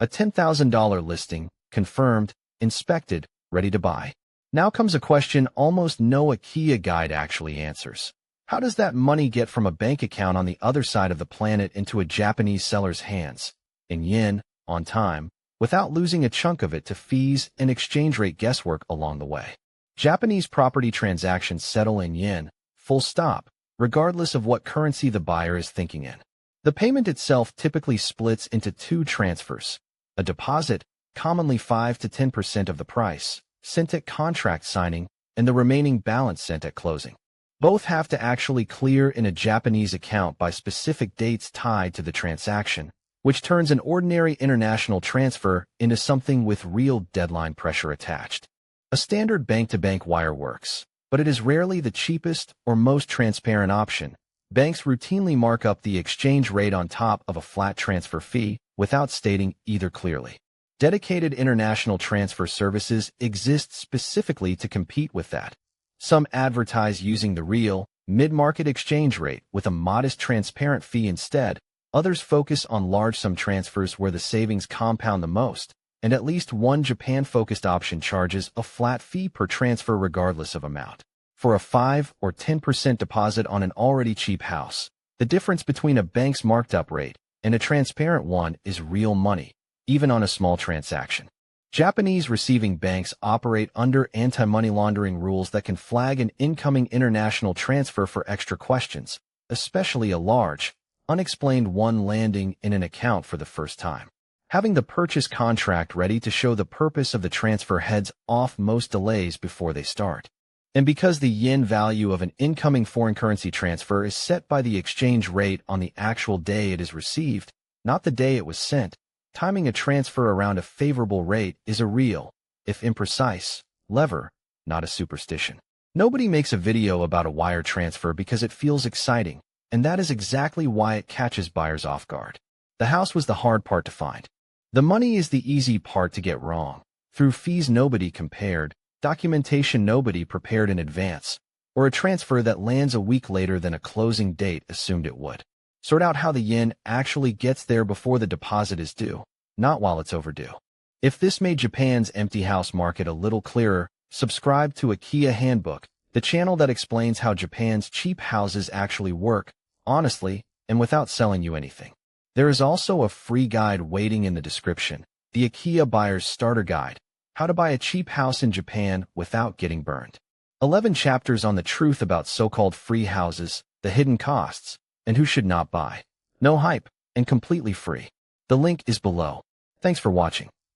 A $10,000 listing, confirmed, inspected, ready to buy. Now comes a question almost no Akiya guide actually answers. How does that money get from a bank account on the other side of the planet into a Japanese seller's hands, in yen, on time, without losing a chunk of it to fees and exchange rate guesswork along the way? Japanese property transactions settle in yen, full stop, regardless of what currency the buyer is thinking in. The payment itself typically splits into two transfers: a deposit, commonly 5 to 10% of the price, sent at contract signing, and the remaining balance sent at closing. Both have to actually clear in a Japanese account by specific dates tied to the transaction, which turns an ordinary international transfer into something with real deadline pressure attached. A standard bank-to-bank wire works, but it is rarely the cheapest or most transparent option. Banks routinely mark up the exchange rate on top of a flat transfer fee without stating either clearly. Dedicated international transfer services exist specifically to compete with that. Some advertise using the real, mid-market exchange rate with a modest transparent fee instead. Others focus on large-sum transfers where the savings compound the most, and at least one Japan-focused option charges a flat fee per transfer regardless of amount. For a 5 or 10% deposit on an already cheap house, the difference between a bank's marked-up rate and a transparent one is real money, even on a small transaction. Japanese receiving banks operate under anti-money laundering rules that can flag an incoming international transfer for extra questions, especially a large, unexplained one landing in an account for the first time. Having the purchase contract ready to show the purpose of the transfer heads off most delays before they start. And because the yen value of an incoming foreign currency transfer is set by the exchange rate on the actual day it is received, not the day it was sent, timing a transfer around a favorable rate is a real, if imprecise, lever, not a superstition. Nobody makes a video about a wire transfer because it feels exciting, and that is exactly why it catches buyers off guard. The house was the hard part to find. The money is the easy part to get wrong, through fees nobody compared, documentation nobody prepared in advance, or a transfer that lands a week later than a closing date assumed it would. Sort out how the yen actually gets there before the deposit is due, not while it's overdue. If this made Japan's empty house market a little clearer, subscribe to Akiya Handbook, the channel that explains how Japan's cheap houses actually work, honestly, and without selling you anything. There is also a free guide waiting in the description, the Akiya Buyer's Starter Guide, how to buy a cheap house in Japan without getting burned. 11 chapters on the truth about so-called free houses, the hidden costs, and who should not buy. No hype, and completely free. The link is below. Thanks for watching.